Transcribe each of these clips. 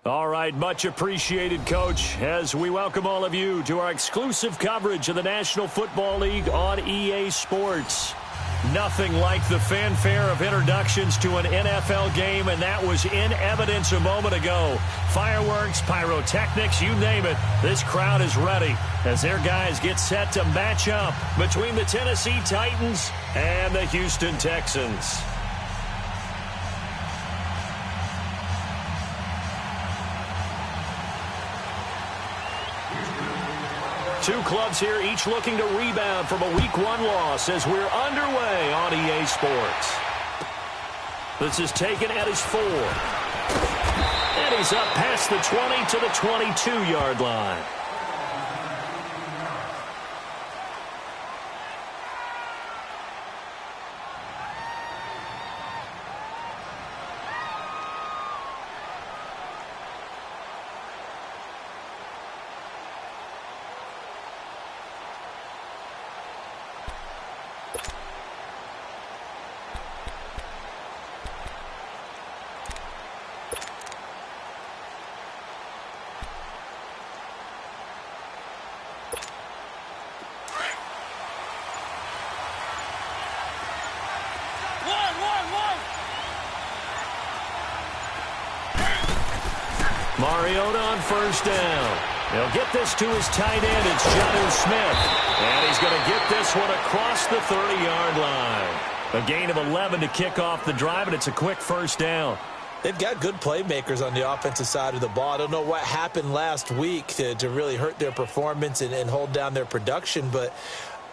All right, much appreciated, Coach, as we welcome all of you to our exclusive coverage of the National Football League on EA Sports. Nothing like the fanfare of introductions to an NFL game, and that was in evidence a moment ago. Fireworks, pyrotechnics, you name it, this crowd is ready as their guys get set to match up between the Tennessee Titans and the Houston Texans. Two clubs here, each looking to rebound from a Week 1 loss as we're underway on EA Sports. This is taken at his 4. And he's up past the 20 to the 22-yard line. Mariota on first down. He'll get this to his tight end. It's Jonnu Smith. And he's going to get this one across the 30-yard line. A gain of 11 to kick off the drive, and it's a quick first down. They've got good playmakers on the offensive side of the ball. I don't know what happened last week to really hurt their performance and hold down their production, but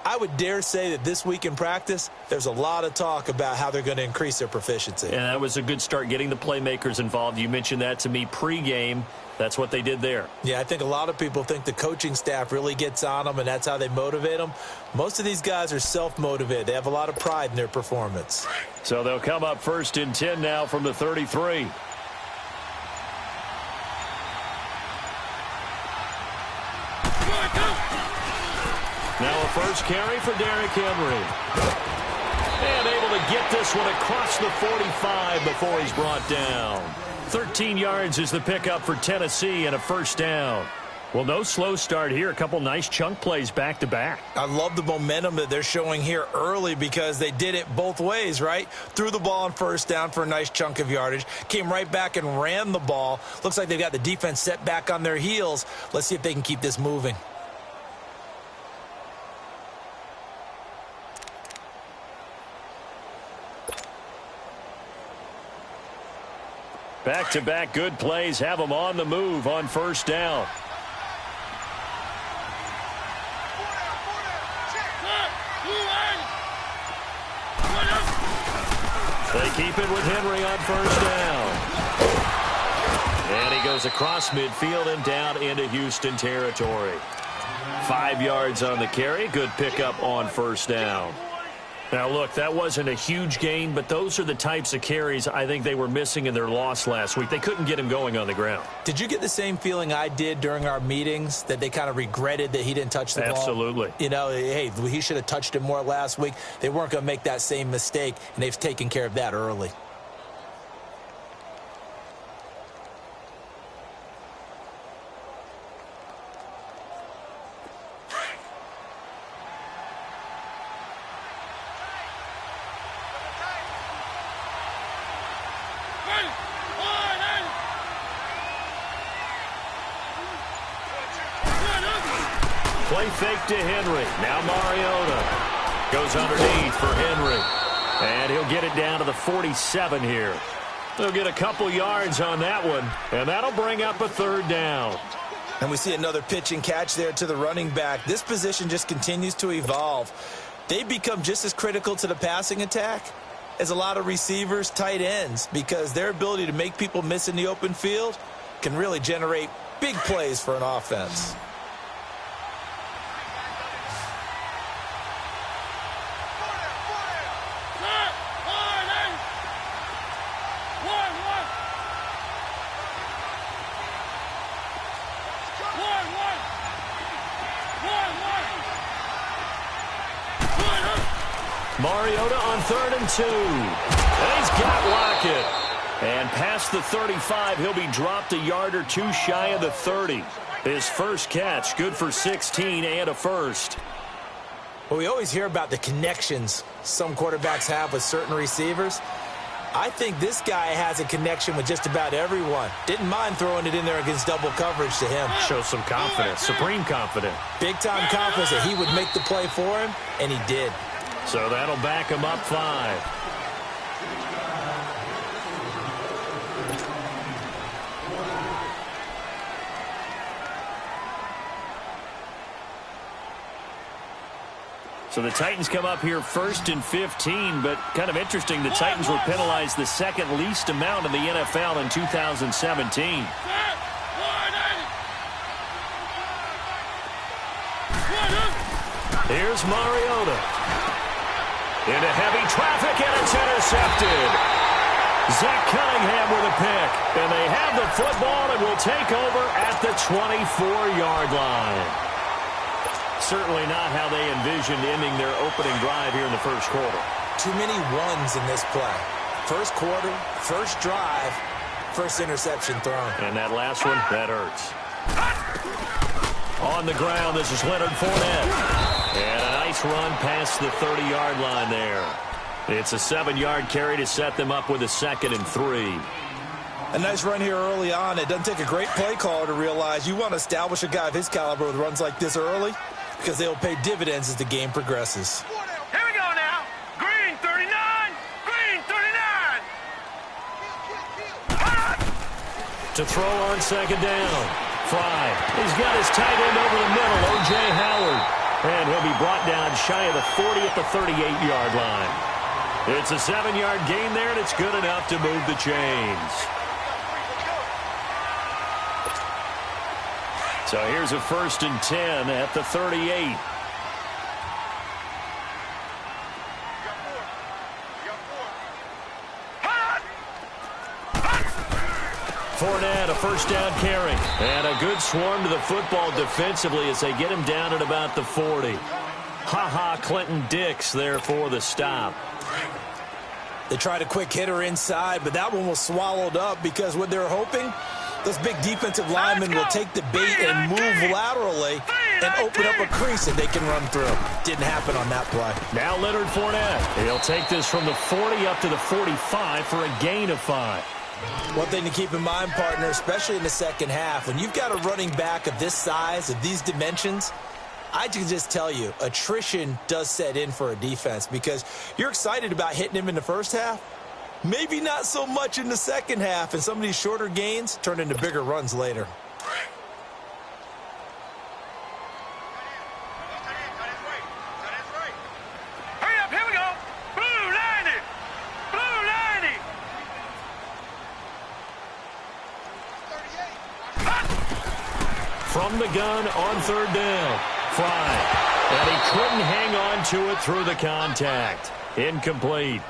I would dare say that this week in practice, there's a lot of talk about how they're going to increase their proficiency. And that was a good start, getting the playmakers involved. You mentioned that to me pregame. That's what they did there. Yeah, I think a lot of people think the coaching staff really gets on them, and that's how they motivate them. Most of these guys are self-motivated. They have a lot of pride in their performance. So they'll come up first and 10 now from the 33. Now a first carry for Derrick Henry. And able to get this one across the 45 before he's brought down. 13 yards is the pickup for Tennessee and a first down. Well, no slow start here. A couple nice chunk plays back-to-back. I love the momentum that they're showing here early because they did it both ways, right? Threw the ball on first down for a nice chunk of yardage. Came right back and ran the ball. Looks like they've got the defense set back on their heels. Let's see if they can keep this moving. Back-to-back good plays have them on the move on first down. They keep it with Henry on first down. And he goes across midfield and down into Houston territory. 5 yards on the carry. Good pickup on first down. Now, look, that wasn't a huge gain, but those are the types of carries I think they were missing in their loss last week. They couldn't get him going on the ground. Did you get the same feeling I did during our meetings, that they kind of regretted that he didn't touch the ball? Absolutely. You know, hey, he should have touched it more last week. They weren't going to make that same mistake, and they've taken care of that early. Play fake to Henry. Now Mariota goes underneath for Henry. And he'll get it down to the 47 here. They'll get a couple yards on that one, and that'll bring up a third down. And we see another pitch and catch there to the running back. This position just continues to evolve. They become just as critical to the passing attack as a lot of receivers, tight ends, because their ability to make people miss in the open field can really generate big plays for an offense. Mariota on 3rd and 2. And he's got Lockett. And past the 35, he'll be dropped a yard or two shy of the 30. His first catch, good for 16 and a first. Well, we always hear about the connections some quarterbacks have with certain receivers. I think this guy has a connection with just about everyone. Didn't mind throwing it in there against double coverage to him. Shows some confidence, supreme confidence. Big-time confidence that he would make the play for him, and he did. So that'll back him up 5. So the Titans come up here first and 15, but kind of interesting, the Titans were penalized the second least amount in the NFL in 2017. Here's Mariota. Into heavy traffic, and it's intercepted. Zach Cunningham with a pick, and they have the football and will take over at the 24-yard line. Certainly not how they envisioned ending their opening drive here in the first quarter. Too many ones in this play. First quarter, first drive, first interception thrown. And that last one, that hurts. On the ground, this is Leonard Fournette. And a nice run past the 30-yard line there. It's a 7-yard carry to set them up with a 2nd and 3. A nice run here early on. It doesn't take a great play caller to realize you want to establish a guy of his caliber with runs like this early, because they'll pay dividends as the game progresses. Here we go now. Green 39. Green 39. To throw on 2nd down. Fry. He's got his tight end over the middle, O.J. Howard. And he'll be brought down shy of the 40 at the 38-yard line. It's a 7-yard gain there, and it's good enough to move the chains. So here's a 1st and 10 at the 38. Fournette, a 1st down carry. And a good swarm to the football defensively as they get him down at about the 40. Ha-ha, Clinton Dix there for the stop. They tried a quick hitter inside, but that one was swallowed up because what they're hoping, those big defensive linemen will take the bait and move laterally and open up a crease that they can run through. Didn't happen on that play. Now Leonard Fournette. He'll take this from the 40 up to the 45 for a gain of 5. One thing to keep in mind, partner, especially in the second half, when you've got a running back of this size, of these dimensions, I can just tell you, attrition does set in for a defense because you're excited about hitting him in the first half. Maybe not so much in the second half, and some of these shorter gains turn into bigger runs later. Hurry up, here we go. Blue 90. Blue 90. From the gun on 3rd down. Fry. And he couldn't hang on to it through the contact. Incomplete.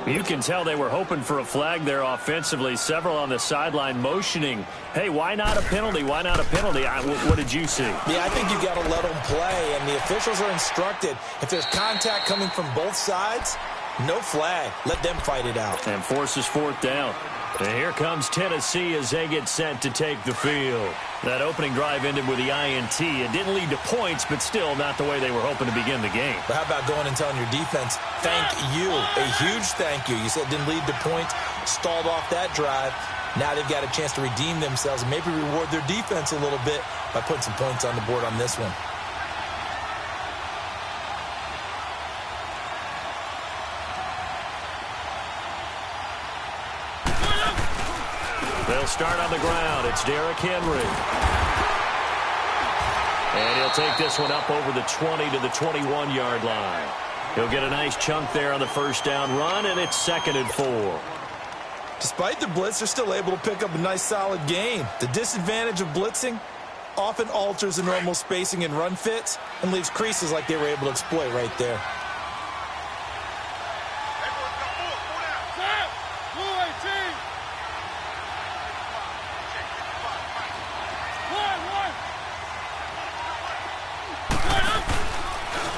You can tell they were hoping for a flag there offensively. Several on the sideline motioning, hey, why not a penalty? Why not a penalty? What did you see? Yeah, I think you got to let them play, and the officials are instructed. If there's contact coming from both sides, no flag. Let them fight it out. And forces 4th down. And here comes Tennessee as they get set to take the field. That opening drive ended with the INT. It didn't lead to points, but still not the way they were hoping to begin the game. But how about going and telling your defense, thank you, a huge thank you. You said it didn't lead to points, stalled off that drive. Now they've got a chance to redeem themselves and maybe reward their defense a little bit by putting some points on the board on this one. They'll start on the ground. It's Derrick Henry. And he'll take this one up over the 20 to the 21-yard line. He'll get a nice chunk there on the 1st down run, and it's 2nd and 4. Despite the blitz, they're still able to pick up a nice, solid gain. The disadvantage of blitzing often alters the normal spacing and run fits and leaves creases like they were able to exploit right there.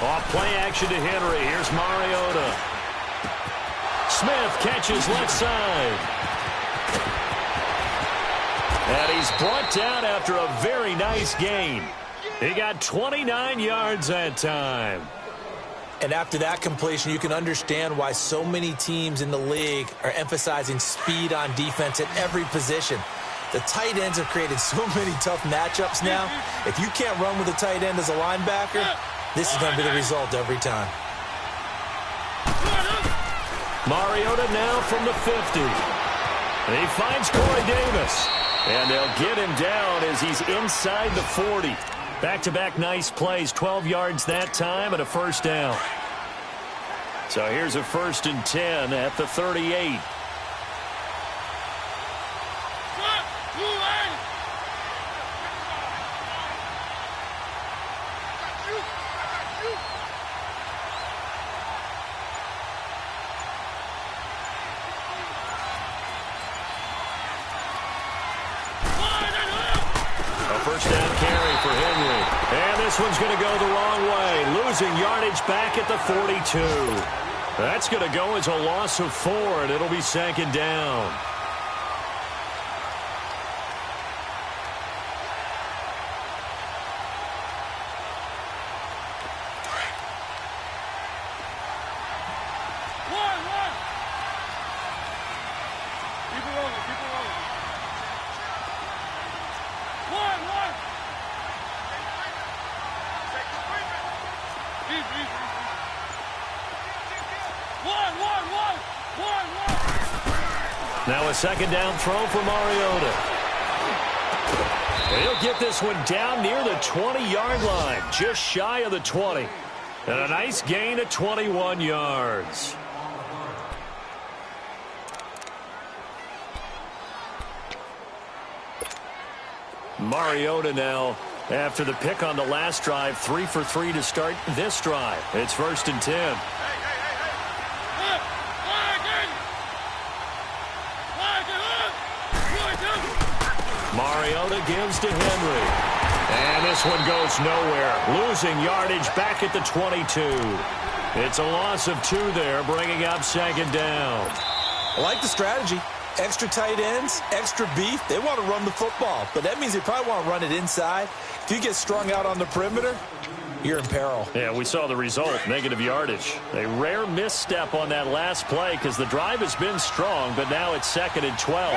Off play action to Henry. Here's Mariota. Smith catches left side. And he's brought down after a very nice gain. He got 29 yards that time. And after that completion, you can understand why so many teams in the league are emphasizing speed on defense at every position. The tight ends have created so many tough matchups now. If you can't run with a tight end as a linebacker, this is going to be the result every time. Mariota now from the 50. And he finds Corey Davis. And they'll get him down as he's inside the 40. Back-to-back nice plays, 12 yards that time and a first down. So here's a 1st and 10 at the 38. First down carry for Henry. And this one's going to go the wrong way. Losing yardage back at the 42. That's going to go as a loss of 4, and it'll be 2nd down. Now a 2nd down throw for Mariota. He'll get this one down near the 20-yard line, just shy of the 20. And a nice gain of 21 yards. Mariota now, after the pick on the last drive, 3 for 3 to start this drive. It's 1st and 10. Mariota gives to Henry. And this one goes nowhere. Losing yardage back at the 22. It's a loss of 2 there, bringing up 2nd down. I like the strategy. Extra tight ends, extra beef. They want to run the football, but that means they probably want to run it inside. If you get strung out on the perimeter, you're in peril. Yeah, we saw the result, negative yardage. A rare misstep on that last play because the drive has been strong, but now it's 2nd and 12.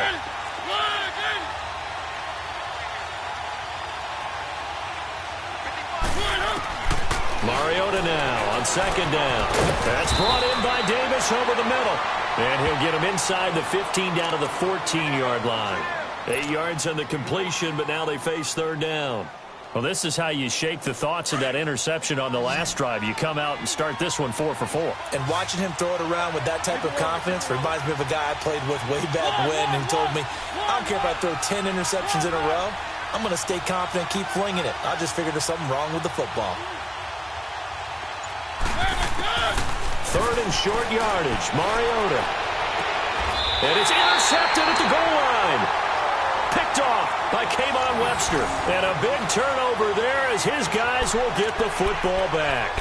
Mariota now on 2nd down. That's brought in by Davis over the middle. And he'll get him inside the 15 down to the 14-yard line. 8 yards on the completion, but now they face 3rd down. Well, this is how you shake the thoughts of that interception on the last drive. You come out and start this one 4 for 4. And watching him throw it around with that type of confidence reminds me of a guy I played with way back when who told me, I don't care if I throw 10 interceptions in a row. I'm going to stay confident, keep flinging it. I just figured there's something wrong with the football. 3rd and short yardage. Mariota. And it's intercepted at the goal line. Picked off by Kayvon Webster. And a big turnover there as his guys will get the football back.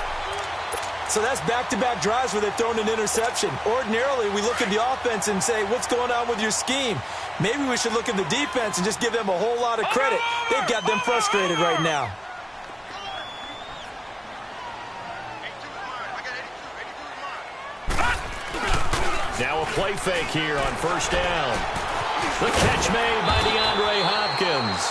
So that's back-to-back drives where they've thrown an interception. Ordinarily, we look at the offense and say, what's going on with your scheme? Maybe we should look at the defense and just give them a whole lot of credit. They've got them frustrated right now. Now a play fake here on 1st down. The catch made by DeAndre Hopkins.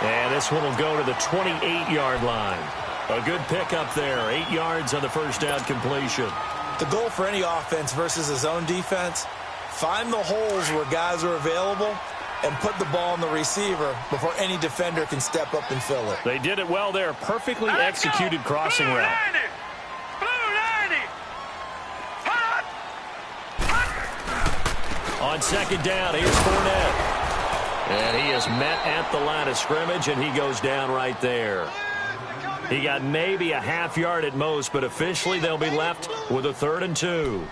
And this one will go to the 28-yard line. A good pickup there. 8 yards on the 1st down completion. The goal for any offense versus a zone defense, find the holes where guys are available and put the ball on the receiver before any defender can step up and fill it. They did it well there. Perfectly executed crossing route. On 2nd down, here's Fournette. And he is met at the line of scrimmage, and he goes down right there. He got maybe a half yard at most, but officially they'll be left with a 3rd and 2.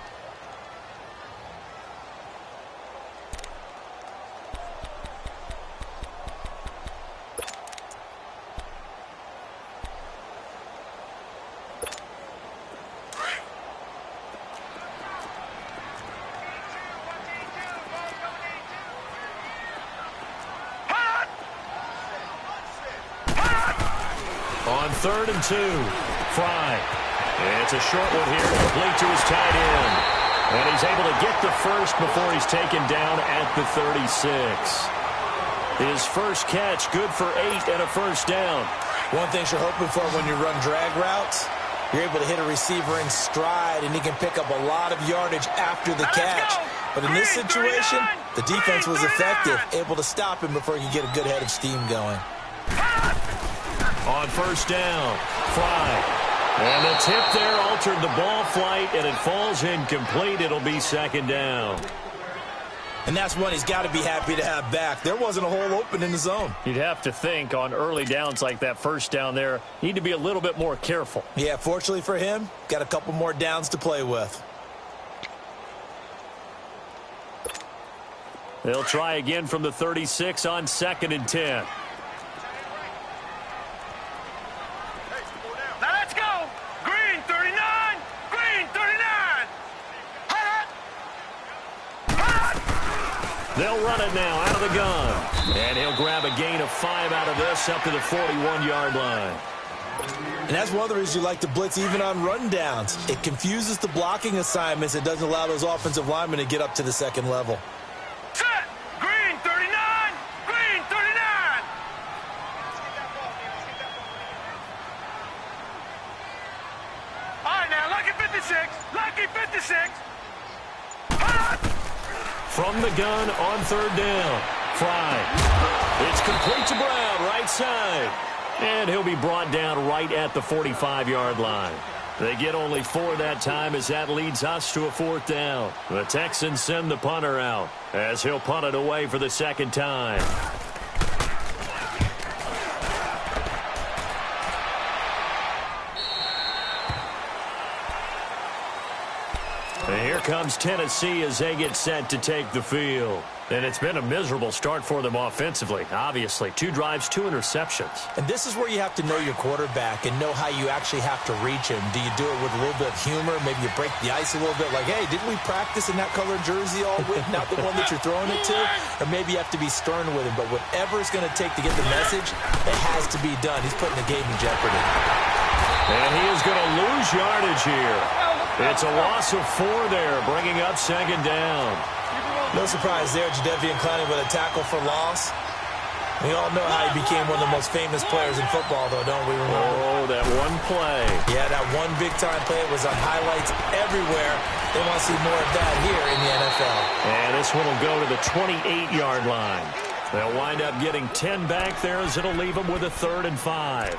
3rd and 2. Fry. It's a short one here, complete to his tight end. And he's able to get the first before he's taken down at the 36. His first catch, good for 8 and a first down. One thing you're hoping for when you run drag routes, you're able to hit a receiver in stride, and he can pick up a lot of yardage after the catch. But in this situation, the defense was effective, able to stop him before he could get a good head of steam going. On first down, Fry. And the tip there altered the ball flight, and it falls incomplete. It'll be 2nd down. And that's one he's got to be happy to have back. There wasn't a hole open in the zone. You'd have to think on early downs like that first down there, need to be a little bit more careful. Yeah, fortunately for him, got a couple more downs to play with. They'll try again from the 36 on 2nd and 10. Now let's go. Green 39. Green 39. They'll run it now out of the gun. And he'll grab a gain of 5 out of this up to the 41-yard line. And that's one of the reasons you like to blitz even on run downs. It confuses the blocking assignments. It doesn't allow those offensive linemen to get up to the second level. Set. Green 39. Green 39. All right, now, lucky 56. Lucky 56. From the gun on 3rd down. Fry. It's complete to Brown, right side. And he'll be brought down right at the 45-yard line. They get only 4 that time as that leads us to a 4th down. The Texans send the punter out as he'll punt it away for the 2nd time. And here comes Tennessee as they get set to take the field. And it's been a miserable start for them offensively. Obviously, 2 drives, 2 interceptions. And this is where you have to know your quarterback and know how you actually have to reach him. Do you do it with a little bit of humor? Maybe you break the ice a little bit like, hey, didn't we practice in that colored jersey all week, not the one that you're throwing it to? Or maybe you have to be stern with him. But whatever it's going to take to get the message, it has to be done. He's putting the game in jeopardy. And he is going to lose yardage here. It's a loss of 4 there, bringing up 2nd down. No surprise there, Jadeveon Clowney with a tackle for loss. We all know how he became one of the most famous players in football, though, don't we remember? Oh, that one play. Yeah, that one big-time play was on highlights everywhere. They want to see more of that here in the NFL. And this one will go to the 28-yard line. They'll wind up getting 10 back there as it'll leave them with a 3rd and 5.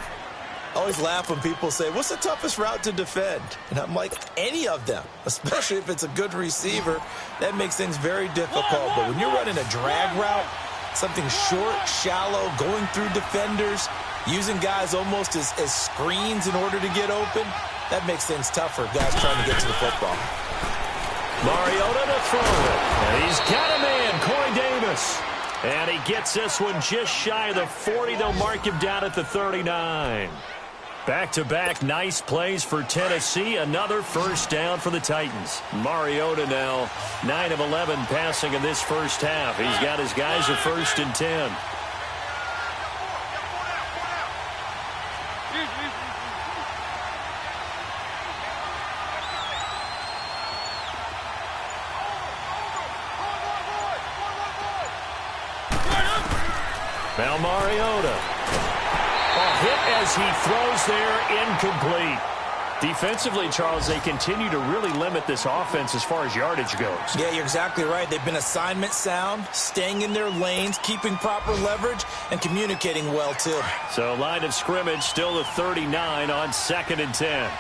I always laugh when people say, what's the toughest route to defend? And I'm like, any of them, especially if it's a good receiver. That makes things very difficult. But when you're running a drag route, something short, shallow, going through defenders, using guys almost as screens in order to get open, that makes things tough for guys trying to get to the football. Mariota to throw it. And he's got a man, Corey Davis. And he gets this one just shy of the 40. They'll mark him down at the 39. Back-to-back nice plays for Tennessee. Another first down for the Titans. Mariota now 9 of 11 passing in this first half. He's got his guys a 1st and 10. Now Mariota. A hit as he throws there, incomplete. Defensively, Charles, they continue to really limit this offense as far as yardage goes. Yeah, you're exactly right. They've been assignment sound, staying in their lanes, keeping proper leverage, and communicating well, too. So line of scrimmage still the 39 on 2nd and 10.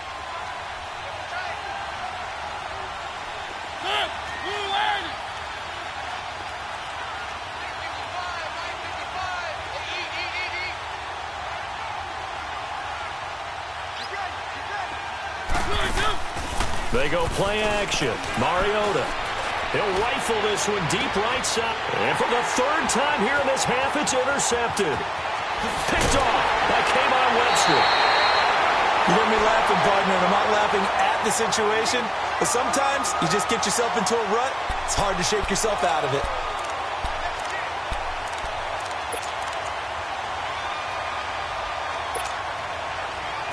They go play action. Mariota. He'll rifle this one deep right side. And for the 3rd time here in this half, it's intercepted. Picked off by K'Von Webster. You hear me laughing, partner, and I'm not laughing at the situation, but sometimes you just get yourself into a rut. It's hard to shake yourself out of it.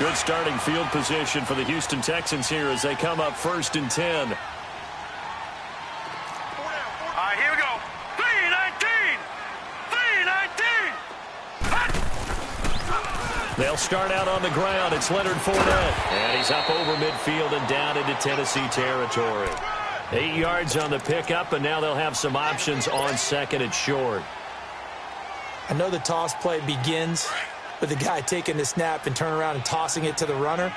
Good starting field position for the Houston Texans here as they come up 1st and 10. All right, here we go. 3-19. 3-19. They'll start out on the ground. It's Leonard Fournette. And he's up over midfield and down into Tennessee territory. 8 yards on the pickup, and now they'll have some options on 2nd and short. I know the toss play begins with the guy taking the snap and turning around and tossing it to the runner.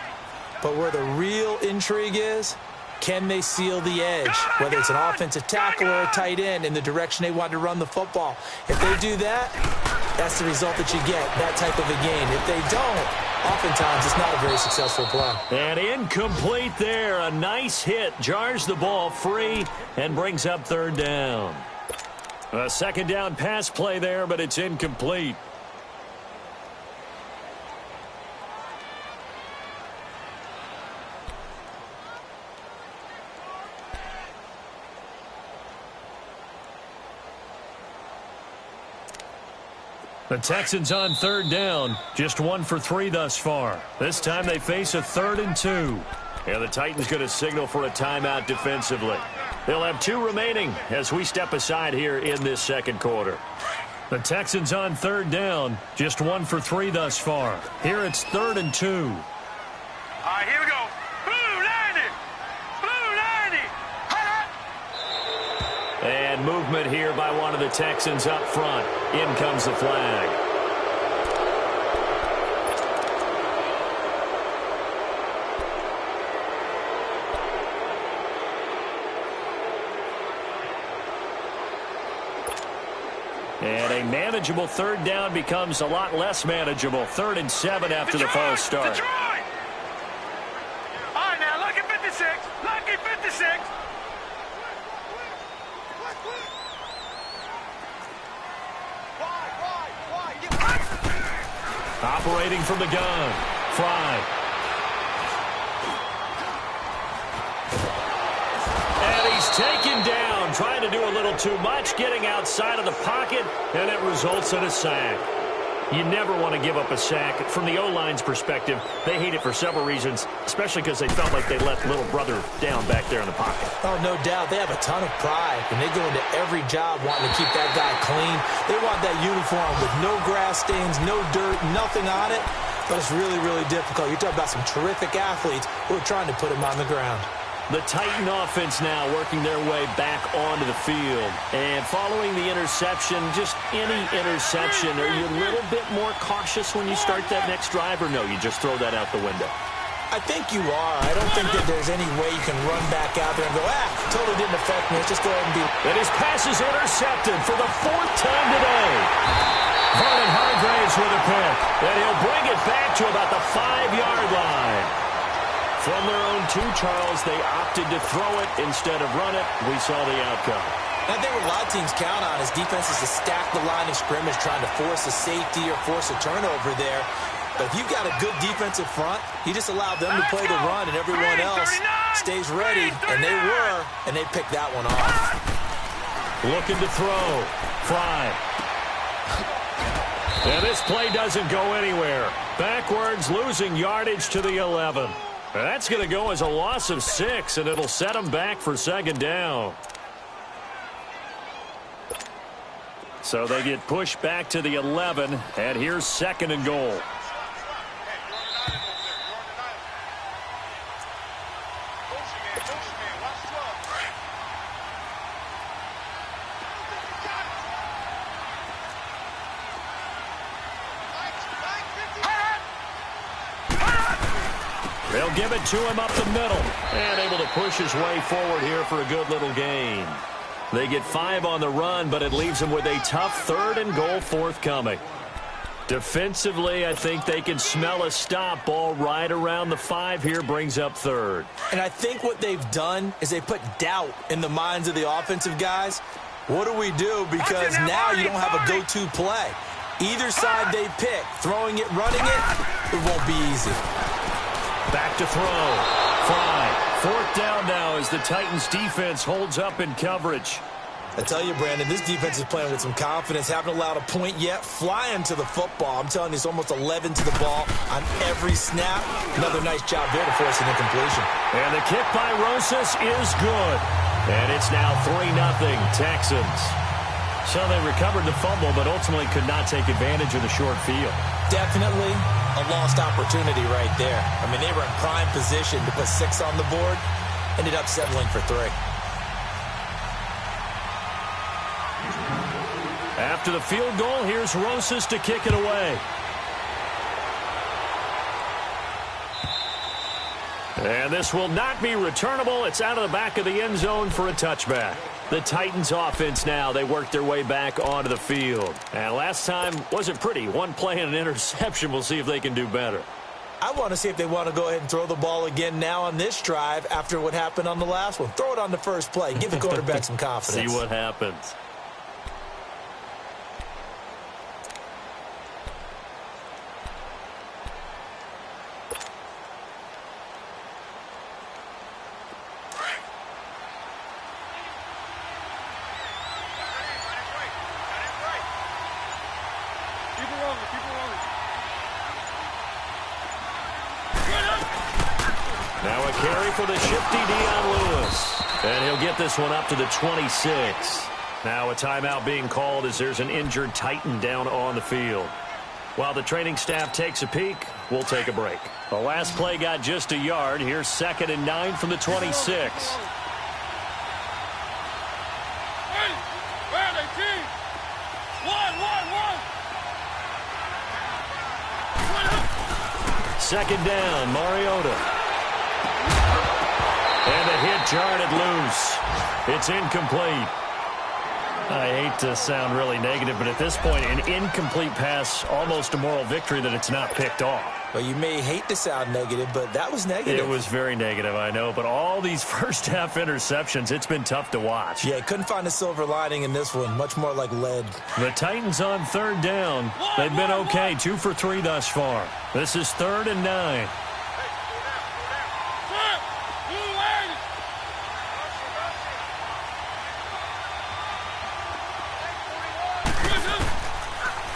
But where the real intrigue is, can they seal the edge, whether it's an offensive tackle or a tight end, in the direction they want to run the football? If they do that, that's the result that you get, that type of a gain. If they don't, oftentimes it's not a very successful play. And incomplete there. A nice hit. Jars the ball free and brings up 3rd down. A 2nd down pass play there, but it's incomplete. The Texans on 3rd down. Just 1 for 3 thus far. This time they face a 3rd and 2. And the Titans going to signal for a timeout defensively. They'll have 2 remaining as we step aside here in this 2nd quarter. The Texans on 3rd down. Just 1 for 3 thus far. Here it's 3rd and 2. All right, here we go. Blue 90. Blue 90. And movement here by one of the Texans up front. In comes the flag. And a manageable 3rd down becomes a lot less manageable. 3rd and 7 after the false start. Detroit. All right, now, lucky 56. Lucky 56. Operating from the gun. Fry. And he's taken down, trying to do a little too much, getting outside of the pocket, and it results in a sack. You never want to give up a sack. From the O-line's perspective, they hate it for several reasons, especially because they felt like they let little brother down back there in the pocket. Oh, no doubt. They have a ton of pride, and they go into every job wanting to keep that guy clean. They want that uniform with no grass stains, no dirt, nothing on it. But it's really, really difficult. You're talking about some terrific athletes who are trying to put him on the ground. The Titan offense now working their way back onto the field. And following the interception, just any interception, are you a little bit more cautious when you start that next drive, or no, you just throw that out the window? I think you are. I don't think that there's any way you can run back out there and go, totally didn't affect me. Let's just go ahead and do it. And his pass is intercepted for the 4th time today. Vernon Hargraves with a pick. And he'll bring it back to about the 5-yard line. From their own 2, Charles, they opted to throw it instead of run it. We saw the outcome. I think what a lot of teams count on is defenses to stack the line of scrimmage, trying to force a safety or force a turnover there. But if you've got a good defensive front, you just allow them to play the run, and everyone else stays ready. And they were, and they picked that one off. Looking to throw. Fry. And this play doesn't go anywhere. Backwards, losing yardage to the 11. That's going to go as a loss of 6, and it'll set them back for 2nd down. So they get pushed back to the 11, and here's 2nd and goal. They'll give it to him up the middle. And able to push his way forward here for a good little gain. They get 5 on the run, but it leaves them with a tough 3rd and goal forthcoming. Defensively, I think they can smell a stop. Ball right around the 5 here, brings up 3rd. And I think what they've done is they put doubt in the minds of the offensive guys. What do we do? Because now you don't have a go-to play. Either side they pick, throwing it, running it won't be easy. Back to throw. Fry. 4th down now as the Titans defense holds up in coverage. I tell you, Brandon, this defense is playing with some confidence. Haven't allowed a point yet. Flying to the football. I'm telling you, it's almost 11 to the ball on every snap. Another nice job there to force an incompletion. And the kick by Rosas is good. And it's now 3-0 Texans. So they recovered the fumble, but ultimately could not take advantage of the short field. Definitely a lost opportunity right there. I mean, they were in prime position to put 6 on the board. Ended up settling for 3. After the field goal, here's Rosas to kick it away. And this will not be returnable. It's out of the back of the end zone for a touchback. The Titans offense now, they worked their way back onto the field. And last time wasn't pretty. One play and an interception. We'll see if they can do better. I want to see if they want to go ahead and throw the ball again now on this drive after what happened on the last one. Throw it on the first play. Give the quarterback some confidence. See what happens. Now a carry for the shifty Dion Lewis. And he'll get this one up to the 26. Now a timeout being called as there's an injured Titan down on the field. While the training staff takes a peek, we'll take a break. The last play got just a yard. Here's 2nd and 9 from the 26. Second down, Mariota. And the hit jarred loose. It's incomplete. I hate to sound really negative, but at this point, an incomplete pass, almost a moral victory that it's not picked off. Well, you may hate to sound negative, but that was negative. It was very negative, I know. But all these first-half interceptions, it's been tough to watch. Yeah, couldn't find a silver lining in this one. Much more like lead. The Titans on 3rd down. They've been okay, 2 for 3 thus far. This is 3rd and 9.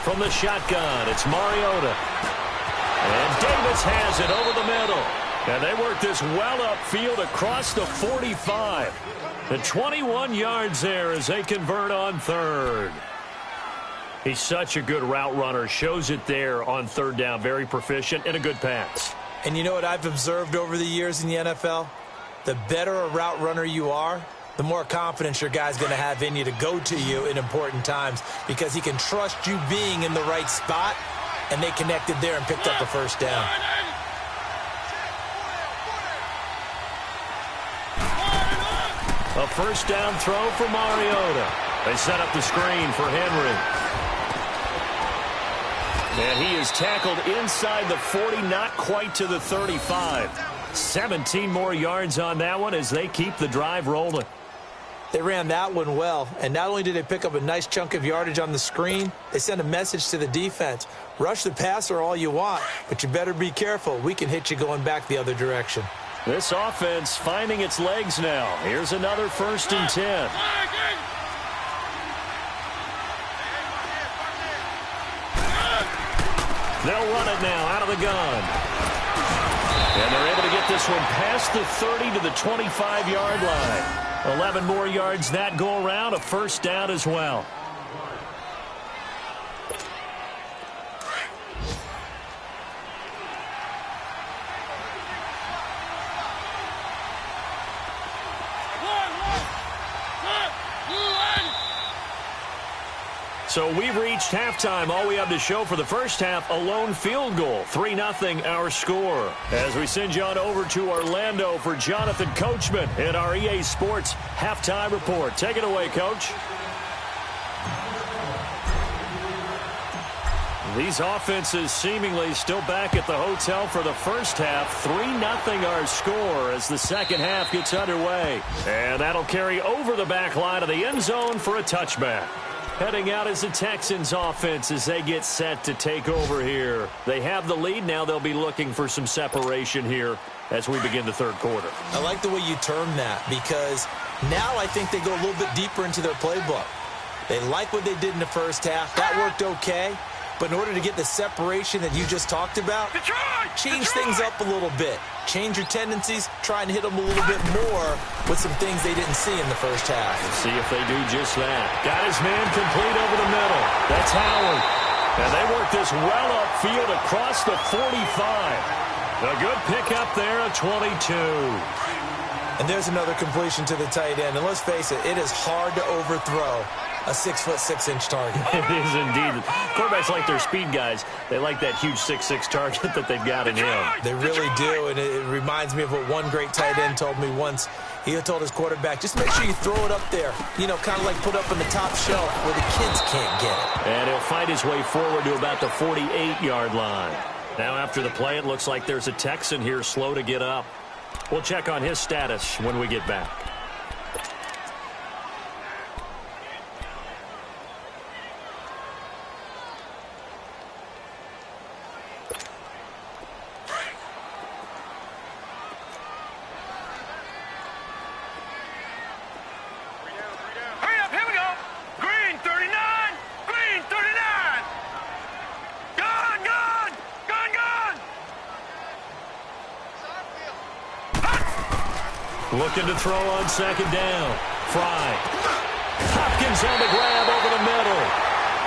From the shotgun, it's Mariota. And Davis has it over the middle. And they work this well upfield across the 45. The 21 yards there as they convert on 3rd. He's such a good route runner. Shows it there on 3rd down. Very proficient and a good pass. And you know what I've observed over the years in the NFL? The better a route runner you are, the more confidence your guy's going to have in you to go to you in important times because he can trust you being in the right spot, and they connected there and picked up a first down. A first down throw for Mariota. They set up the screen for Henry. And he is tackled inside the 40, not quite to the 35. 17 more yards on that one as they keep the drive rolling. They ran that one well, and not only did they pick up a nice chunk of yardage on the screen, they sent a message to the defense. Rush the passer all you want, but you better be careful. We can hit you going back the other direction. This offense finding its legs now. Here's another 1st and 10. They'll run it now out of the gun. And they're able to get this one past the 30 to the 25-yard line. 11 more yards that go around, a first down as well. So we've reached halftime. All we have to show for the first half, a lone field goal. 3-0 our score. As we send you on over to Orlando for Jonathan Coachman in our EA Sports Halftime Report. Take it away, Coach. These offenses seemingly still back at the hotel for the first half. 3-0 our score as the second half gets underway. And that'll carry over the back line of the end zone for a touchback. Heading out is the Texans offense as they get set to take over here. They have the lead. Now they'll be looking for some separation here as we begin the third quarter. I like the way you term that because Now I think they go a little bit deeper into their playbook. They like what they did in the first half. That worked okay. But in order to get the separation that you just talked about, change things up a little bit. Change your tendencies, try and hit them a little bit more with some things they didn't see in the first half. Let's see if they do just that. Got his man complete over the middle. That's Howard. And they work this well upfield across the 45. A good pickup there at 22. And there's another completion to the tight end. And let's face it, it is hard to overthrow a 6'6" target. It is indeed. Quarterbacks like their speed guys. They like that huge 6'6" target that they've got in him. They really do, and it reminds me of what one great tight end told me once. He had told his quarterback, just make sure you throw it up there. You know, kind of like put up on the top shelf where the kids can't get it. And he'll find his way forward to about the 48-yard line. Now after the play, it looks like there's a Texan here slow to get up. We'll check on his status when we get back. Looking to throw on second down. Fry. Hopkins on the grab over the middle.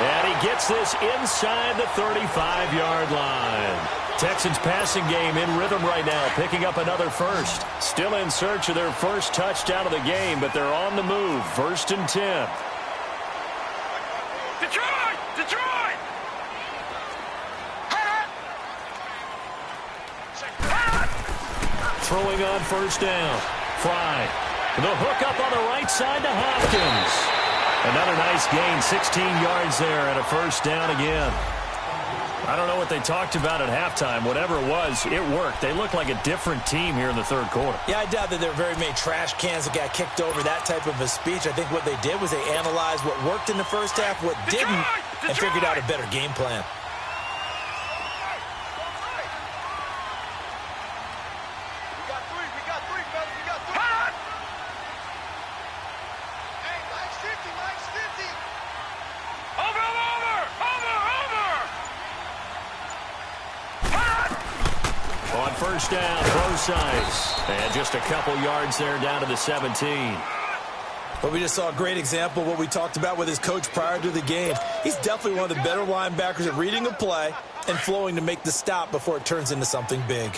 And he gets this inside the 35-yard line. Texans passing game in rhythm right now, picking up another first. Still in search of their first touchdown of the game, but they're on the move. 1st and 10. Detroit! Detroit! Throwing on first down. Fry. The hook up on the right side to Hopkins. Another nice gain, 16 yards there, and a first down again. I don't know what they talked about at halftime. Whatever it was, it worked. They look like a different team here in the third quarter. Yeah, I doubt that there were very many trash cans that got kicked over, that type of a speech. I think what they did was they analyzed what worked in the first half, what didn't, and figured out a better game plan. First down, Rosas. And just a couple yards there down to the 17. But we just saw a great example of what we talked about with his coach prior to the game. He's definitely one of the better linebackers at reading a play and flowing to make the stop before it turns into something big.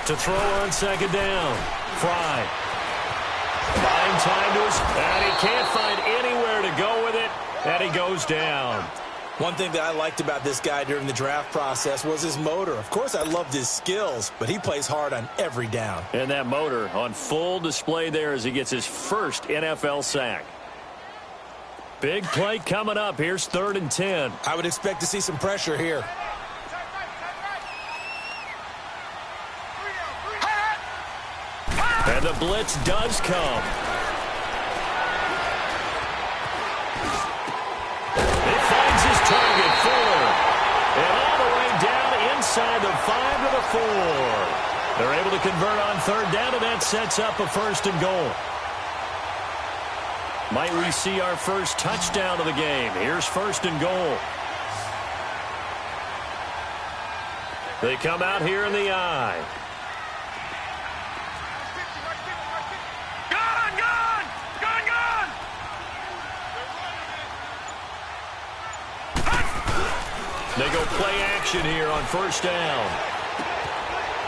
To throw on second down, Fry. Buying time to his, and he can't find anywhere to go with it, and he goes down. One thing that I liked about this guy during the draft process was his motor. Of course, I loved his skills, but he plays hard on every down. And that motor on full display there as he gets his first NFL sack. Big play coming up. Here's 3rd and 10. I would expect to see some pressure here. And the blitz does come. It finds his target, Fuller. And all the way down inside the 5 to the 4. They're able to convert on 3rd down, and that sets up a 1st and goal. Might we see our first touchdown of the game? Here's 1st and goal. They come out here in the I. They go play action here on 1st down.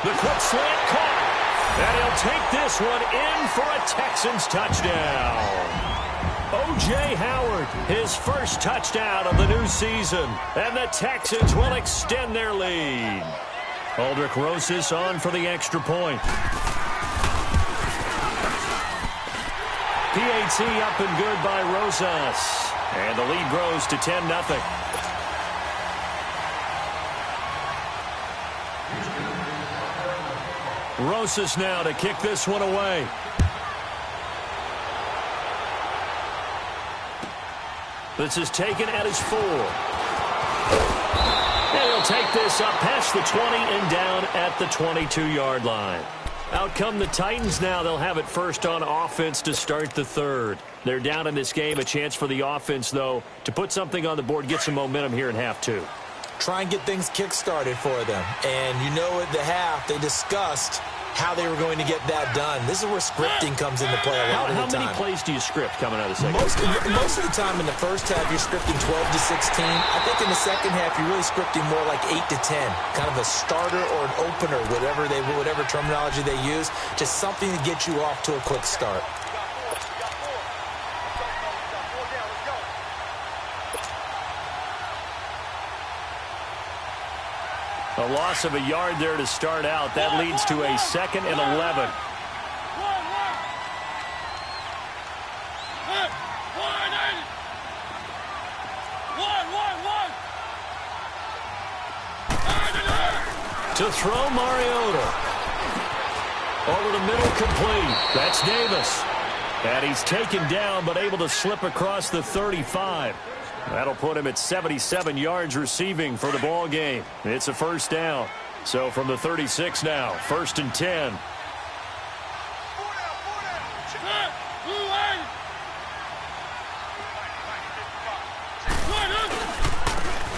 The quick slant caught. And he'll take this one in for a Texans touchdown. O.J. Howard, his first touchdown of the new season. And the Texans will extend their lead. Aldrich Rosas on for the extra point. PAT up and good by Rosas. And the lead grows to 10-0. Rosas now to kick this one away. This is taken at his 4. And he'll take this up past the 20 and down at the 22-yard line. Out come the Titans now. They'll have it first on offense to start the third. They're down in this game. A chance for the offense, though, to put something on the board, get some momentum here in half 2. Try and get things kick-started for them. And you know at the half, they discussed how they were going to get that done. This is where scripting comes into play a lot of the time. How many plays do you script coming out of the second? Most of the time in the first half, you're scripting 12 to 16. I think in the second half, you're really scripting more like 8 to 10. Kind of a starter or an opener, whatever terminology they use. Just something to get you off to a quick start. A loss of a yard there to start out. That leads to a 2nd and 11. To throw, Mariota. Over the middle, complete. That's Davis. And he's taken down, but able to slip across the 35. That'll put him at 77 yards receiving for the ball game. It's a first down. So from the 36 now, 1st and 10.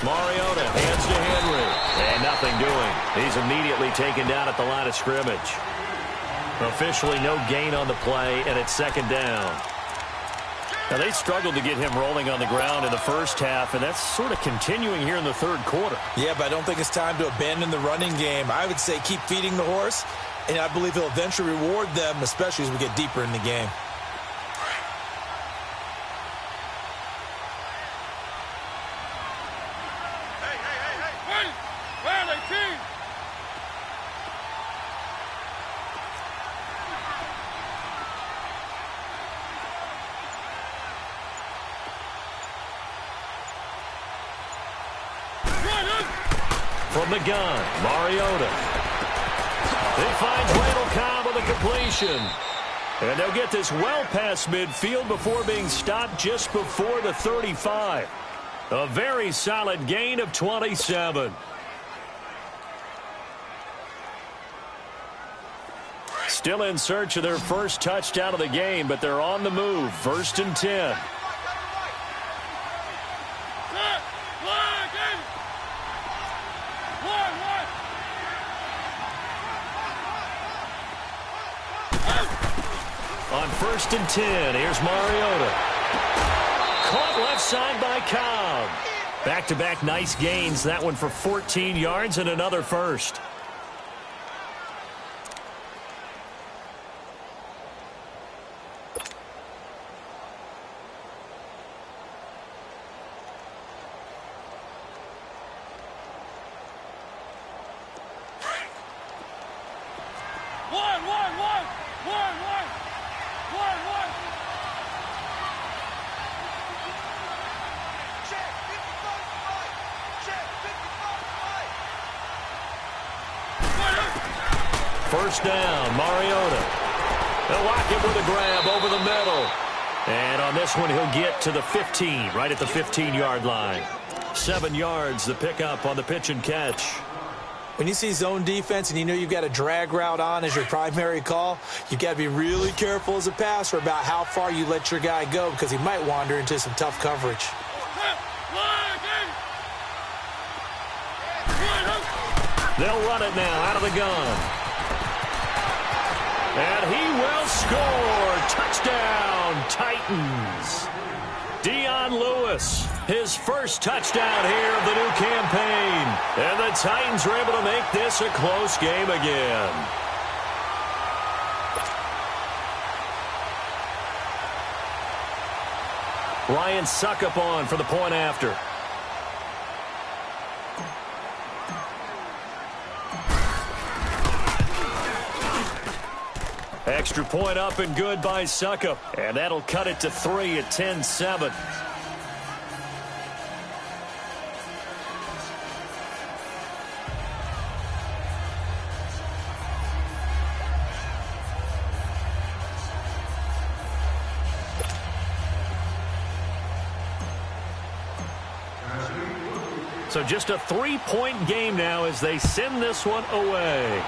Mariota hands to Henry. And nothing doing. He's immediately taken down at the line of scrimmage. Officially no gain on the play, and it's 2nd down. Now, they struggled to get him rolling on the ground in the first half, and that's sort of continuing here in the third quarter. Yeah, but I don't think it's time to abandon the running game. I would say keep feeding the horse, and I believe he'll eventually reward them, especially as we get deeper in the game. Where are they, team? From the gun, Mariota. He finds Randall Cobb with a completion. And they'll get this well past midfield before being stopped just before the 35. A very solid gain of 27. Still in search of their first touchdown of the game, but they're on the move. 1st and 10. On 1st and 10, here's Mariota. Caught left side by Cobb. Back-to-back nice gains. That one for 14 yards and another first. First down, Mariota. They'll lock him with a grab over the middle. And on this one, he'll get to the 15, right at the 15-yard line. 7 yards, the pickup on the pitch and catch. When you see zone defense and you know you've got a drag route on as your primary call, you've got to be really careful as a passer about how far you let your guy go because he might wander into some tough coverage. They'll run it now out of the gun. And he will score. Touchdown, Titans. Dion Lewis, his first touchdown here of the new campaign. And the Titans are able to make this a close game again. Ryan Suckup on for the point after. Extra point up and good by Suckup. And that'll cut it to 3 at 10-7. So just a 3-point game now as they send this one away.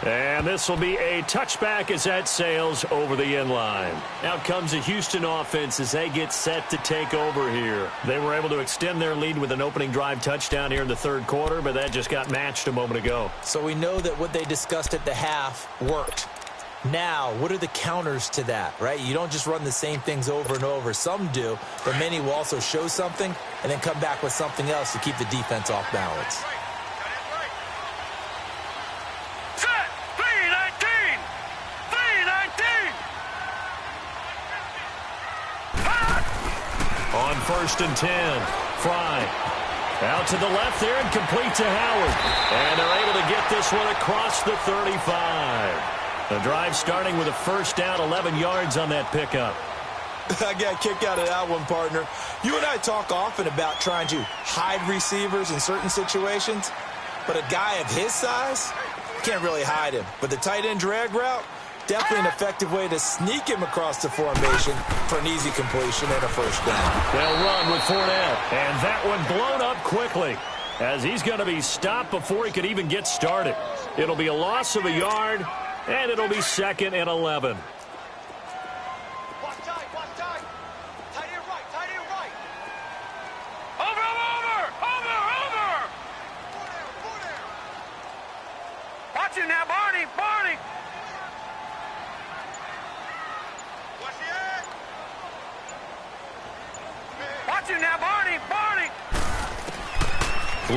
And this will be a touchback as that sails over the end line. Out comes the Houston offense as they get set to take over here. They were able to extend their lead with an opening drive touchdown here in the third quarter, but that just got matched a moment ago. So we know that what they discussed at the half worked. Now, what are the counters to that, right? You don't just run the same things over and over. Some do, but many will also show something and then come back with something else to keep the defense off balance. On 1st and 10, Fry. Out to the left there and complete to Howard. And they're able to get this one across the 35. The drive starting with a first down, 11 yards on that pickup. I got a kick out of that one, partner. You and I talk often about trying to hide receivers in certain situations, but a guy of his size, can't really hide him. But the tight end drag route, definitely an effective way to sneak him across the formation for an easy completion and a first down. They'll run with Fournette, and that one blown up quickly as he's going to be stopped before he could even get started. It'll be a loss of a yard, and it'll be 2nd and 11. Watch it now, Barney, Barney. Watch it now, Barney, Barney.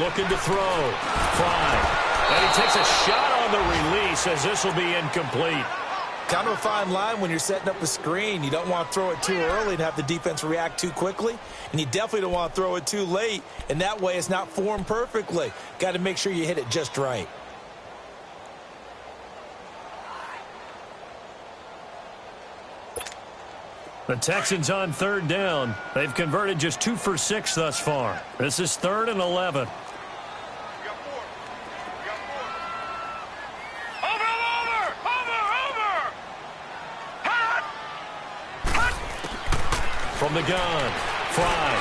Looking to throw. Fry. And he takes a shot on the release as this will be incomplete. Kind of a fine line when you're setting up a screen. You don't want to throw it too early and have the defense react too quickly. And you definitely don't want to throw it too late. And that way it's not formed perfectly. Got to make sure you hit it just right. The Texans on 3rd down. They've converted just 2 for 6 thus far. This is 3rd and 11. From the gun, Fry.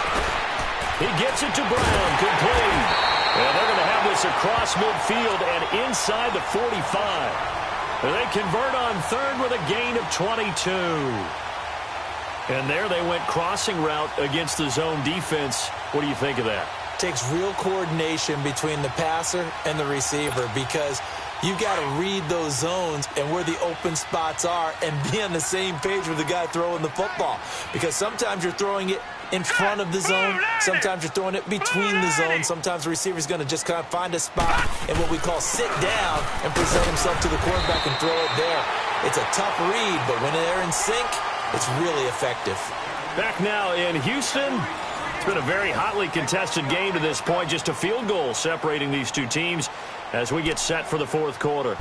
He gets it to Brown, complete. And they're going to have this across midfield and inside the 45. They convert on 3rd with a gain of 22. And there they went crossing route against the zone defense. What do you think of that? Takes real coordination between the passer and the receiver because you've got to read those zones and where the open spots are and be on the same page with the guy throwing the football. Because sometimes you're throwing it in front of the zone. Sometimes you're throwing it between the zones. Sometimes the receiver's going to just kind of find a spot and what we call sit down and present himself to the quarterback and throw it there. It's a tough read, but when they're in sync, it's really effective. Back now in Houston. It's been a very hotly contested game to this point. Just a field goal separating these two teams as we get set for the 4th quarter.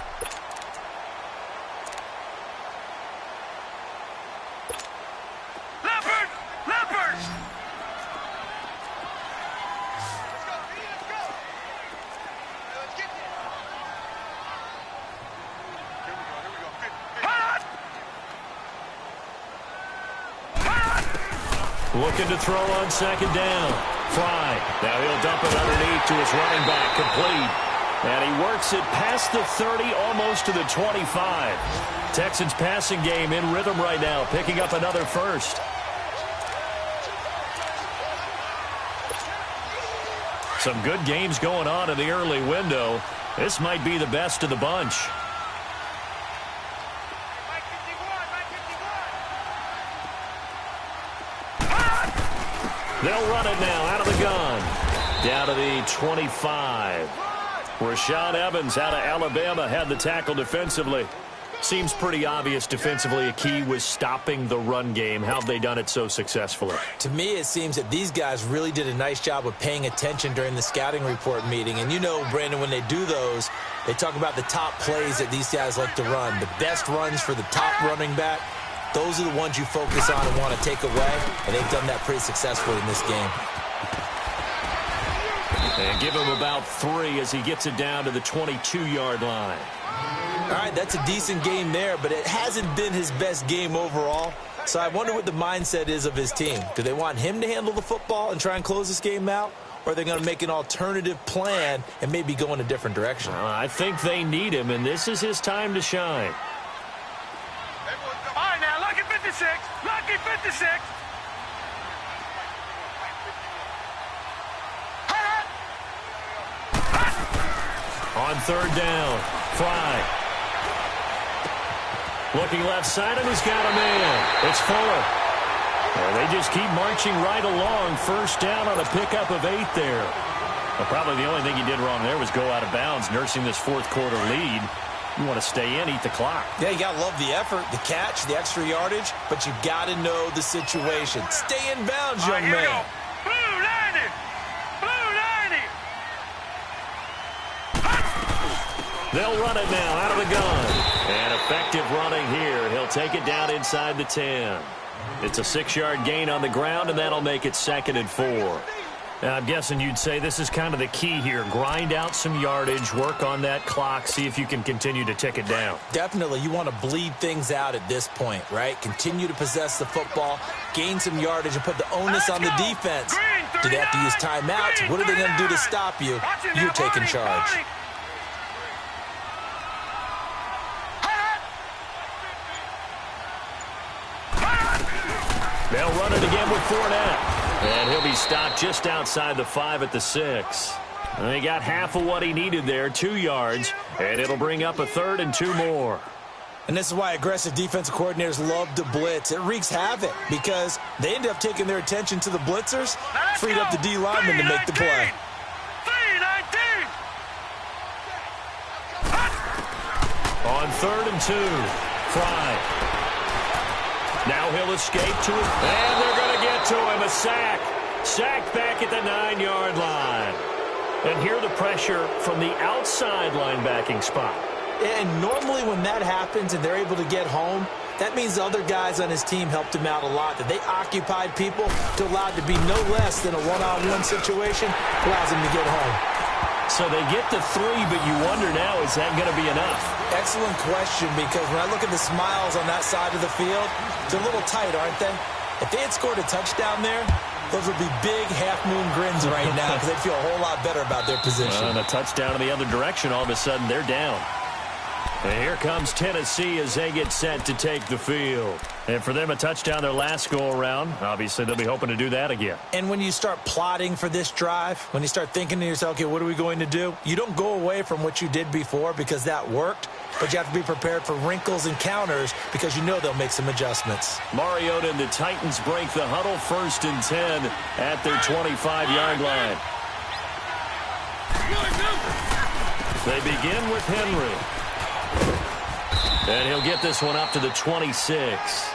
Leopard! Leopard! Looking to throw on 2nd down. Fry. Now he'll dump it underneath to his running back. Complete. And he works it past the 30, almost to the 25. Texans passing game in rhythm right now, picking up another first. Some good games going on in the early window. This might be the best of the bunch. They'll run it now out of the gun. Down to the 25. Rashad Evans out of Alabama had the tackle defensively. Seems pretty obvious defensively a key was stopping the run game. How have they done it so successfully? To me, it seems that these guys really did a nice job of paying attention during the scouting report meeting. And you know, Brandon, when they do those, they talk about the top plays that these guys like to run. The best runs for the top running back. Those are the ones you focus on and want to take away, and they've done that pretty successfully in this game. And give him about 3 as he gets it down to the 22-yard line. All right, that's a decent game there, but it hasn't been his best game overall. So I wonder what the mindset is of his team. Do they want him to handle the football and try and close this game out? Or are they going to make an alternative plan and maybe go in a different direction? I think they need him, and this is his time to shine. All right, now, lucky 56. Lucky 56. On third down, Fry. Looking left side, and he's got a man. It's Fuller. And they just keep marching right along. First down on a pickup of 8 there. Well, probably the only thing he did wrong there was go out of bounds, nursing this fourth quarter lead. You want to stay in, eat the clock. Yeah, you got to love the effort, the catch, the extra yardage, but you got to know the situation. Stay in bounds, young man. Blue 90. Blue 90. They'll run it now out of the gun. And effective running here. He'll take it down inside the 10. It's a 6-yard gain on the ground, and that'll make it 2nd and 4. Now, I'm guessing you'd say this is kind of the key here. Grind out some yardage, work on that clock, see if you can continue to tick it down. Definitely. You want to bleed things out at this point, right? Continue to possess the football, gain some yardage, and put the onus on the defense. Do they have to use timeouts? What are they going to do to stop you? You're taking charge. They'll run it again with Fournette. And he'll be stopped just outside the 5 at the 6. And he got half of what he needed there, 2 yards. And it'll bring up a 3rd and 2 more. And this is why aggressive defensive coordinators love to blitz. It wreaks havoc because they end up taking their attention to the blitzers, freed up the D lineman to make the play. 319. On 3rd and 2, Fry. Now he'll escape to it, and they're going to get to him. A sack. Sacked back at the 9-yard line. And here the pressure from the outside linebacking spot. And normally when that happens and they're able to get home, that means the other guys on his team helped him out a lot. That they occupied people to allow it to be no less than a one-on-one situation allows him to get home. So they get to 3, but you wonder now, is that going to be enough? Excellent question, because when I look at the smiles on that side of the field, they're a little tight, aren't they? If they had scored a touchdown there, those would be big half-moon grins right now because they'd feel a whole lot better about their position. And a touchdown in the other direction, all of a sudden they're down. And here comes Tennessee as they get set to take the field. And for them, a touchdown their last go-around. Obviously, they'll be hoping to do that again. And when you start plotting for this drive, when you start thinking to yourself, okay, what are we going to do? You don't go away from what you did before because that worked, but you have to be prepared for wrinkles and counters because you know they'll make some adjustments. Mariota and the Titans break the huddle, 1st and 10 at their 25-yard line. They begin with Henry. And he'll get this one up to the 26.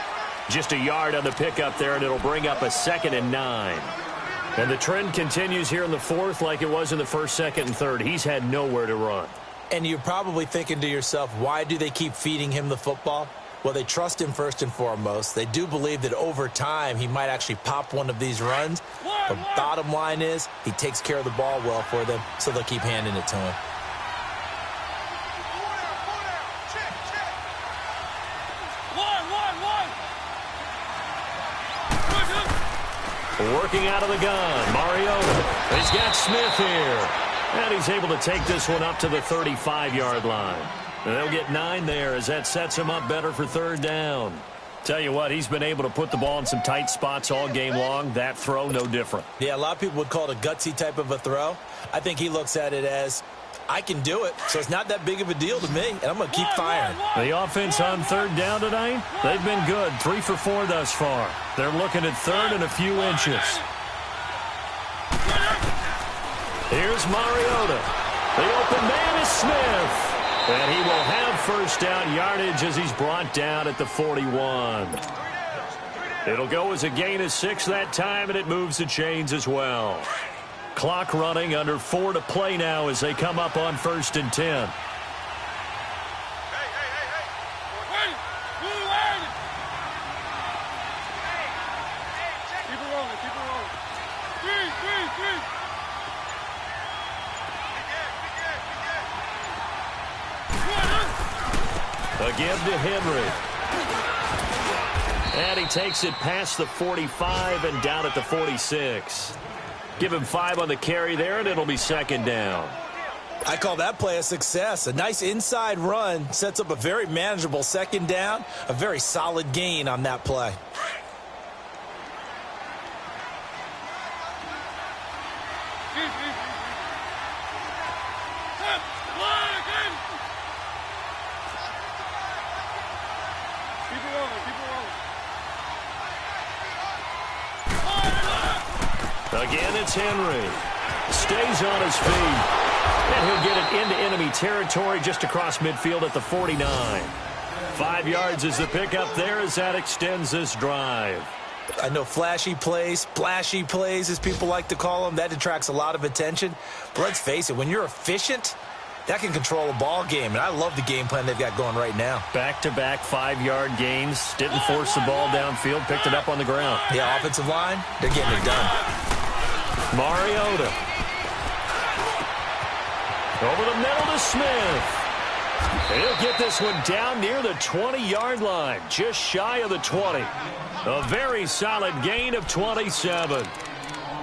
Just a yard on the pickup there, and it'll bring up a 2nd and 9. And the trend continues here in the 4th like it was in the 1st, 2nd, and 3rd. He's had nowhere to run. And you're probably thinking to yourself, why do they keep feeding him the football? Well, they trust him first and foremost. They do believe that over time he might actually pop one of these runs. But bottom line is he takes care of the ball well for them, so they'll keep handing it to him. Working out of the gun, Mariota. He's got Smith here. And he's able to take this one up to the 35-yard line. And they'll get 9 there as that sets him up better for 3rd down. Tell you what, he's been able to put the ball in some tight spots all game long. That throw, no different. Yeah, a lot of people would call it a gutsy type of a throw. I think he looks at it as, I can do it, so it's not that big of a deal to me, and I'm going to keep firing. The offense on 3rd down tonight, they've been good. 3 for 4 thus far. They're looking at 3rd and a few inches. Here's Mariota. The open man is Smith. And he will have 1st down yardage as he's brought down at the 41. It'll go as a gain of 6 that time, and it moves the chains as well. Clock running, under 4 to play now as they come up on 1st and 10. A give to Henry. And he takes it past the 45 and down at the 46. Give him 5 on the carry there, and it'll be second down. I call that play a success. A nice inside run sets up a very manageable second down, a very solid gain on that play. Again, it's Henry. Stays on his feet. And he'll get it into enemy territory just across midfield at the 49. 5 yards is the pickup there as that extends this drive. I know flashy plays, splashy plays, as people like to call them, that attracts a lot of attention. But let's face it, when you're efficient, that can control a ball game. And I love the game plan they've got going right now. Back-to-back 5-yard gains. Didn't force the ball downfield. Picked it up on the ground. Yeah, offensive line, they're getting it done. Mariota. Over the middle to Smith. He'll get this one down near the 20-yard line. Just shy of the 20. A very solid gain of 27.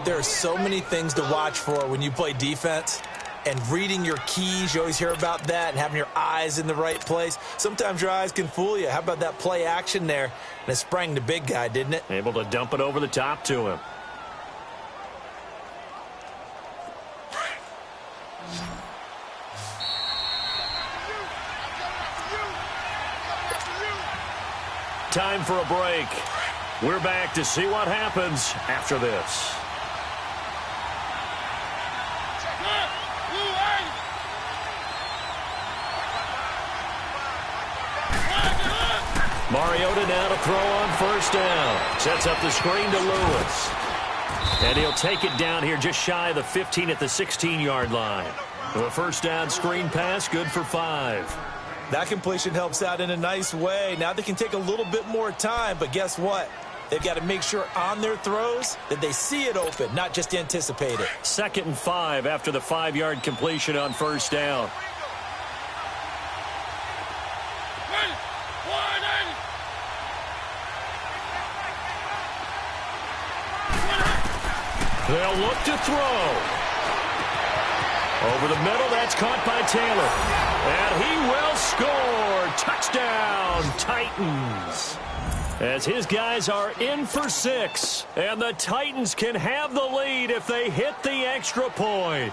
There are so many things to watch for when you play defense. And reading your keys, you always hear about that, and having your eyes in the right place. Sometimes your eyes can fool you. How about that play action there? And it sprang the big guy, didn't it? Able to dump it over the top to him. Time for a break. We're back to see what happens after this. Mariota now to throw on first down. Sets up the screen to Lewis. And he'll take it down here just shy of the 15 at the 16-yard line. The first down screen pass, good for 5. That completion helps out in a nice way. Now they can take a little bit more time, but guess what? They've got to make sure on their throws that they see it open, not just anticipate it. 2nd and 5 after the 5-yard completion on first down. They'll look to throw. Over the middle, that's caught by Taylor. And he will score. Touchdown, Titans. As his guys are in for 6. And the Titans can have the lead if they hit the extra point.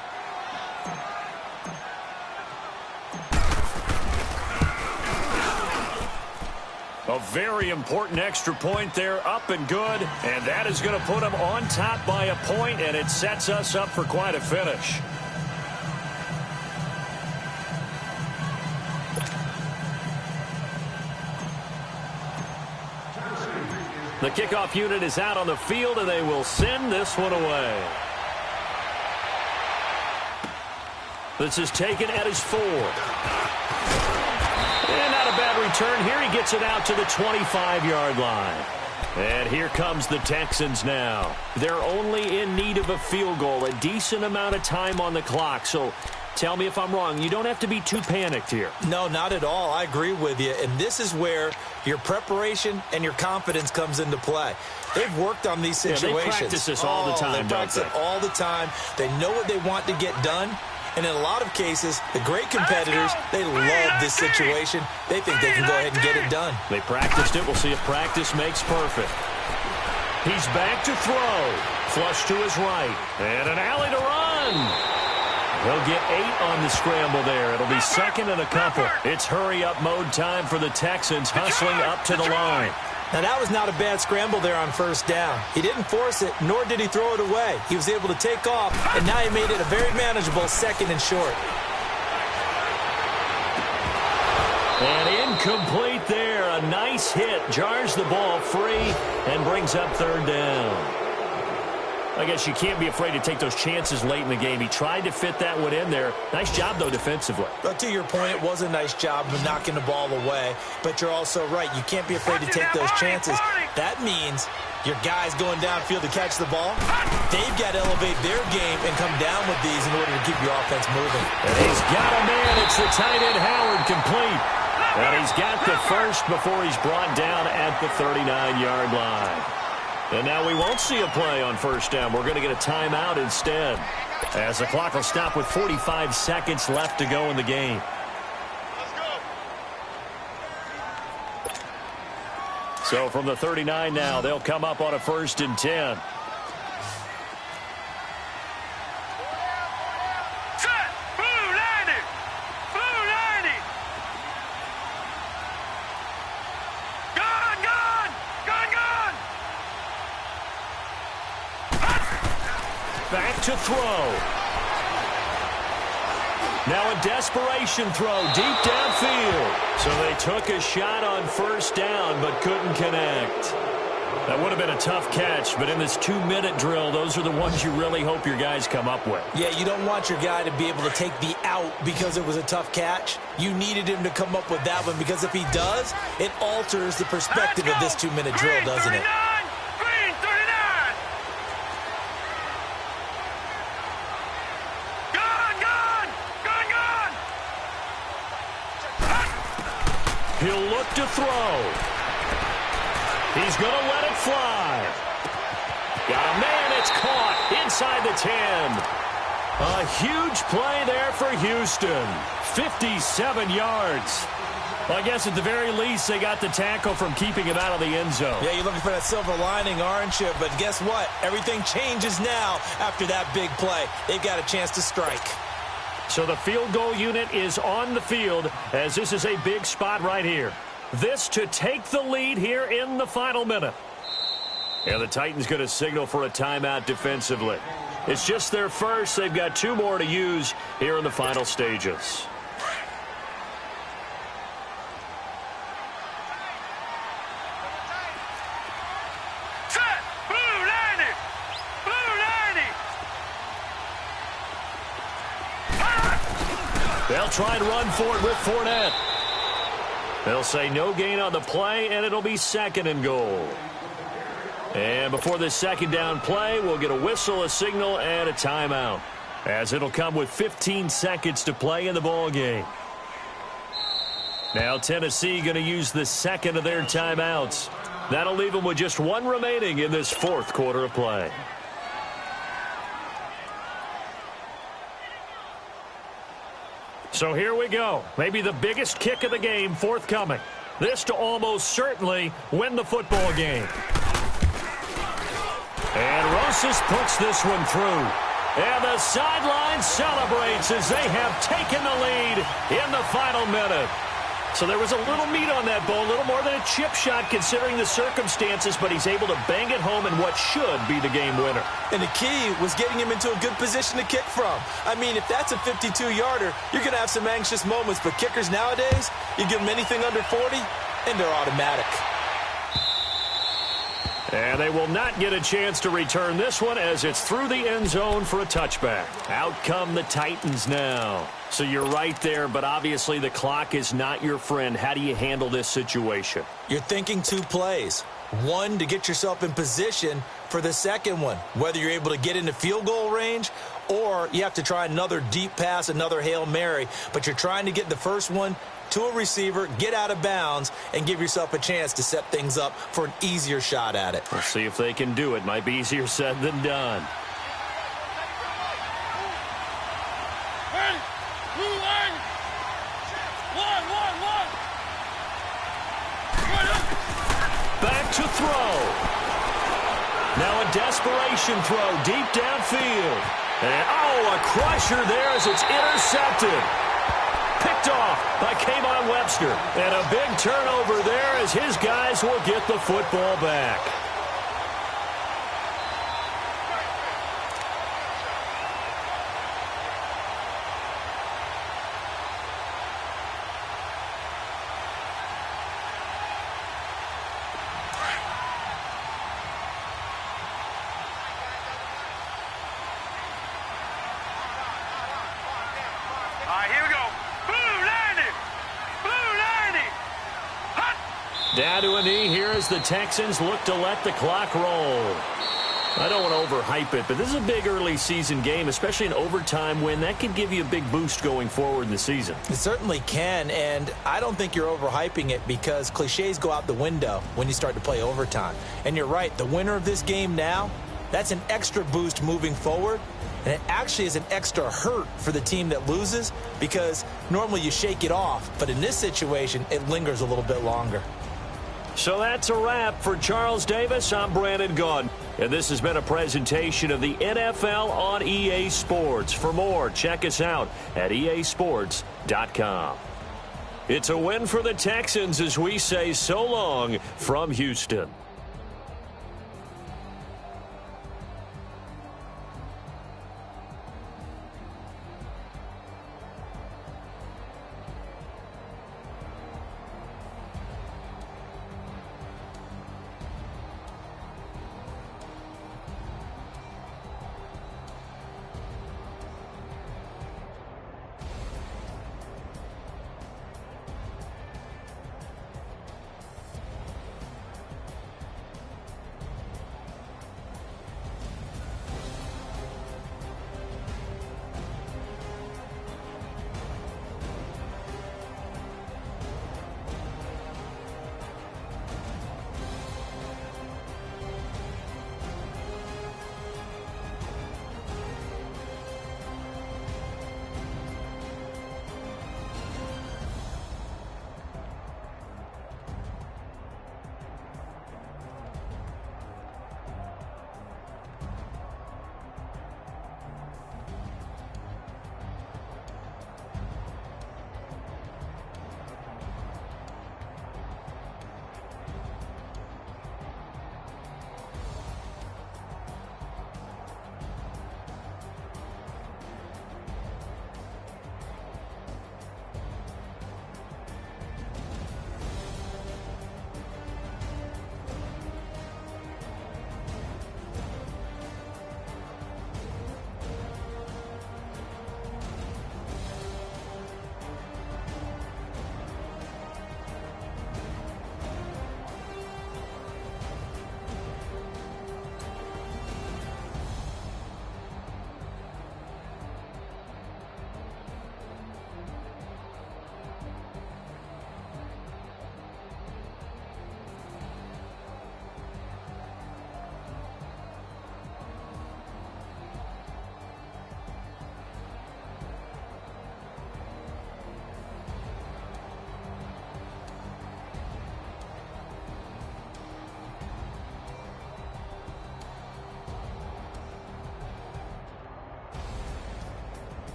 A very important extra point there, up and good. And that is going to put them on top by a point, and it sets us up for quite a finish. The kickoff unit is out on the field, and they will send this one away. This is taken at his 4. And not a bad return here. He gets it out to the 25-yard line. And here comes the Texans now. They're only in need of a field goal, a decent amount of time on the clock. So tell me if I'm wrong. You don't have to be too panicked here. No, not at all. I agree with you. And this is where your preparation and your confidence comes into play. They've worked on these situations. Yeah, they practice this all the time, they practice it all the time. They know what they want to get done. And in a lot of cases, the great competitors, they love this situation. They think they can go ahead and get it done. They practiced it. We'll see if practice makes perfect. He's back to throw. Flush to his right. And an alley to run. He'll get 8 on the scramble there. It'll be 2nd and a couple. It's hurry-up mode time for the Texans, hustling up to the line. Now, that was not a bad scramble there on first down. He didn't force it, nor did he throw it away. He was able to take off, and now he made it a very manageable 2nd and short. And incomplete there. A nice hit. Jars the ball free and brings up 3rd down. I guess you can't be afraid to take those chances late in the game. He tried to fit that one in there. Nice job, though, defensively. But to your point, it was a nice job of knocking the ball away. But you're also right. You can't be afraid to take those chances. That means your guys going downfield to catch the ball, they've got to elevate their game and come down with these in order to keep your offense moving. And he's got a man. It's the tight end, Howard, complete. And he's got the first before he's brought down at the 39-yard line. And now we won't see a play on first down. We're going to get a timeout instead, as the clock will stop with 45 seconds left to go in the game. So from the 39 now, they'll come up on a 1st and 10. Back to throw. Now a desperation throw deep downfield. So they took a shot on first down but couldn't connect. That would have been a tough catch, but in this 2-minute drill, those are the ones you really hope your guys come up with. Yeah, you don't want your guy to be able to take the out because it was a tough catch. You needed him to come up with that one, because if he does, it alters the perspective of this 2-minute drill, doesn't it? He'll look to throw. He's going to let it fly. Got a man, it's caught inside the 10. A huge play there for Houston. 57 yards. Well, I guess at the very least they got the tackle from keeping him out of the end zone. Yeah, you're looking for that silver lining, aren't you? But guess what? Everything changes now after that big play. They've got a chance to strike. So the field goal unit is on the field, as this is a big spot right here. This to take the lead here in the final minute. And the Titans going to signal for a timeout defensively. It's just their first. They've got 2 more to use here in the final stages. They'll try and run for it with Fournette. They'll say no gain on the play, and it'll be 2nd and goal. And before this 2nd down play, we'll get a whistle, a signal, and a timeout, as it'll come with 15 seconds to play in the ball game. Now Tennessee going to use the 2nd of their timeouts. That'll leave them with just 1 remaining in this 4th quarter of play. So here we go. Maybe the biggest kick of the game forthcoming. This to almost certainly win the football game. And Rosas puts this one through. And the sideline celebrates as they have taken the lead in the final minute. So there was a little meat on that ball, a little more than a chip shot considering the circumstances, but he's able to bang it home in what should be the game winner. And the key was getting him into a good position to kick from. I mean, if that's a 52-yarder, you're going to have some anxious moments, but kickers nowadays, you give them anything under 40, and they're automatic. And they will not get a chance to return this one as it's through the end zone for a touchback. Out come the Titans now. So you're right there, but obviously the clock is not your friend. How do you handle this situation? You're thinking 2 plays. One, to get yourself in position for the second one, whether you're able to get into field goal range or you have to try another deep pass, another Hail Mary. But you're trying to get the first one to a receiver, get out of bounds, and give yourself a chance to set things up for an easier shot at it. We'll see if they can do it. Might be easier said than done. Back to throw. Now a desperation throw deep downfield. And, a crusher there as it's intercepted. Picked off by K'Von Webster. And a big turnover there as his guys will get the football back. Down to a knee here as the Texans look to let the clock roll. I don't want to overhype it, but this is a big early season game, especially an overtime win. That could give you a big boost going forward in the season. It certainly can, and I don't think you're overhyping it because cliches go out the window when you start to play overtime. And you're right, the winner of this game now, that's an extra boost moving forward, and it actually is an extra hurt for the team that loses because normally you shake it off, but in this situation, it lingers a little bit longer. So that's a wrap. For Charles Davis, I'm Brandon Gaudin. And this has been a presentation of the NFL on EA Sports. For more, check us out at easports.com. It's a win for the Texans as we say so long from Houston.